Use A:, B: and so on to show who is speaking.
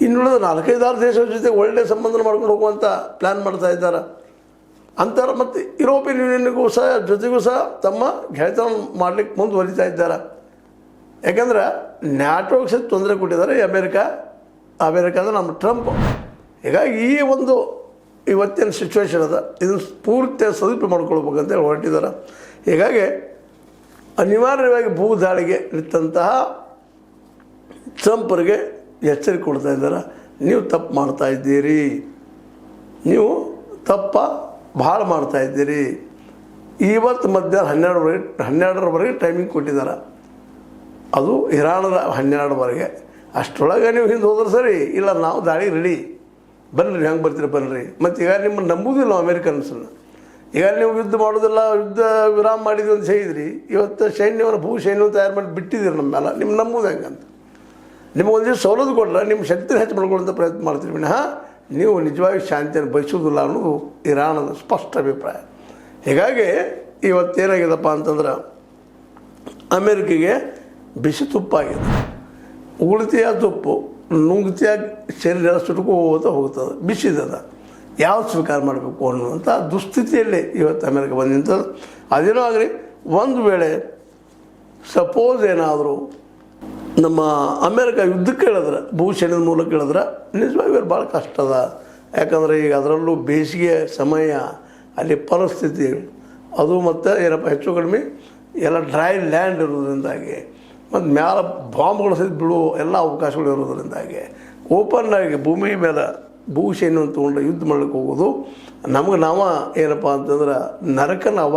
A: ಇನ್ನುಳಿದ 4-5 ದೇಶಗಳ ಜೊತೆ ಒಳ್ಳೆಯ ಸಂಬಂಧ ಮಾಡ್ಕೊಂಡು ಹೋಗುವಂಥ ಪ್ಲ್ಯಾನ್ ಮಾಡ್ತಾ ಇದ್ದಾರೆ ಅಂತಾರೆ. ಮತ್ತು ಯುರೋಪಿಯನ್ ಯೂನಿಯನ್ಗೂ ಸಹ ಜೊತೆಗೂ ಸಹ ತಮ್ಮ ಗೆಳೆತನ ಮಾಡಲಿಕ್ಕೆ ಮುಂದುವರಿತಾ ಇದ್ದಾರೆ. ಯಾಕಂದ್ರೆ ನ್ಯಾಟೋಗೆ ಸಹ ತೊಂದರೆ ಕೊಟ್ಟಿದ್ದಾರೆ ಅಮೇರಿಕ ಅಂದರೆ ನಮ್ಮ ಟ್ರಂಪ್. ಹೀಗಾಗಿ ಈ ಒಂದು ಇವತ್ತಿನ ಸಿಚುವೇಶನ್ ಅದ, ಇದನ್ನು ಪೂರ್ತಿ ಸದುಪಯೋಗ ಮಾಡ್ಕೊಳ್ಬೇಕಂತೇಳಿ ಹೊರಟಿದ್ದಾರೆ. ಹೀಗಾಗಿ ಅನಿವಾರ್ಯವಾಗಿ ಭೂ ದಾಳಿಗೆ ನಿಂತಹ ಟ್ರಂಪ್ರಿಗೆ ಎಚ್ಚರಿಕೆ ಕೊಡ್ತಾ ಇದ್ದಾರೆ. ನೀವು ತಪ್ಪು ಮಾಡ್ತಾಯಿದ್ದೀರಿ, ನೀವು ಭಾಳ ಮಾಡ್ತಾಯಿದ್ದೀರಿ. ಇವತ್ತು ಮಧ್ಯಾಹ್ನ 12ರವರೆಗೆ ಟೈಮಿಂಗ್ ಕೊಟ್ಟಿದ್ದಾರೆ. ಅದು ಇರಾನದ 12ರವರೆಗೆ. ಅಷ್ಟರೊಳಗೆ ನೀವು ಹಿಂದೆ ಹೋದ್ರೆ ಸರಿ, ಇಲ್ಲ ನಾವು ದಾಳಿ ರೆಡಿ, ಬನ್ನಿರಿ, ಹೆಂಗೆ ಬರ್ತೀರಿ ಬನ್ನಿರಿ. ಮತ್ತು ಈಗ ನಿಮ್ಮನ್ನು ನಂಬುವುದಿಲ್ಲ ಅಮೇರಿಕನ್ಸನ್ನು. ಈಗ ನೀವು ಯುದ್ಧ ಮಾಡೋದಿಲ್ಲ, ಯುದ್ಧ ವಿರಾಮ ಮಾಡಿದ್ವಿ ಅಂತ ಹೇಳಿದ್ರಿ. ಇವತ್ತು ಭೂ ಸೈನ್ಯವನ್ನು ತಯಾರು ಮಾಡಿ ಬಿಟ್ಟಿದ್ದೀರಿ ನಮ್ಮ ಮೇಲೆ. ನಿಮ್ಗೆ ನಂಬುದು ಹೆಂಗಂತ ನಿಮಗೊಂದು ಸವಲತ್ತು ಕೊಟ್ಟರೆ ನಿಮ್ಮ ಶಕ್ತಿನ ಹೆಚ್ಚು ಮಾಡ್ಕೊಳ್ಳೋಂಥ ಪ್ರಯತ್ನ ಮಾಡ್ತೀರಿ ವಿನಃ ನೀವು ನಿಜವಾಗಿ ಶಾಂತಿಯನ್ನು ಬಯಸೋದಿಲ್ಲ ಅನ್ನೋದು ಇರಾನದ ಸ್ಪಷ್ಟ ಅಭಿಪ್ರಾಯ. ಹೀಗಾಗಿ ಇವತ್ತೇನಾಗಿದೆಪ್ಪ ಅಂತಂದ್ರೆ ಅಮೇರಿಕೆಗೆ ಬಿಸಿ ತುಪ್ಪಾಗಿದೆ. ಉಗುಳ್ತಿಯ ತುಪ್ಪು ನುಂಗ್ತಿಯಾಗಿ ಶರೀರ ಸುಟ್ಕೋತ ಹೋಗ್ತದೆ, ಬಿಸಿದದ, ಯಾವ್ದು ಸ್ವೀಕಾರ ಮಾಡಬೇಕು ಅನ್ನುವಂಥ ದುಸ್ಥಿತಿಯಲ್ಲಿ ಇವತ್ತು ಅಮೇರಿಕ ಬಂದು ನಿಂತದ್ದು. ಅದೇನೋ ಆಗಲಿ, ಒಂದು ವೇಳೆ ಸಪೋಸ್ ಏನಾದರೂ ನಮ್ಮ ಅಮೇರಿಕ ಯುದ್ಧಕ್ಕೆ ಹೇಳಿದ್ರೆ, ಭೂಸೇನೆಯ ಮೂಲಕ ಹೇಳಿದ್ರೆ ನಿಜವಾಗಿ ಇವರು ಭಾಳ ಕಷ್ಟ ಅದ. ಯಾಕಂದರೆ ಈಗ ಅದರಲ್ಲೂ ಬೇಸಿಗೆ ಸಮಯ, ಅಲ್ಲಿ ಪರಿಸ್ಥಿತಿ ಅದು, ಮತ್ತು ಏನಪ್ಪ ಹೆಚ್ಚು ಕಡಿಮೆ ಎಲ್ಲ ಡ್ರೈ ಲ್ಯಾಂಡ್ ಇರೋದ್ರಿಂದಾಗಿ, ಮತ್ತು ಮ್ಯಾಲೆ ಬಾಂಬ್ಗಳು ಸಹಿತ ಬೀಳುವ ಎಲ್ಲ ಅವಕಾಶಗಳು ಇರೋದ್ರಿಂದಾಗಿ ಓಪನ್ ಆಗಿ ಭೂಮಿ ಮೇಲೆ ಭೂಸೇನೆಯನ್ನು ತೊಗೊಂಡು ಯುದ್ಧ ಮಾಡ್ಲಿಕ್ಕೆ ಹೋಗೋದು ನಮಗೆ ಏನಪ್ಪ ಅಂತಂದ್ರೆ ನರಕನ ಆಹ್ವಾನ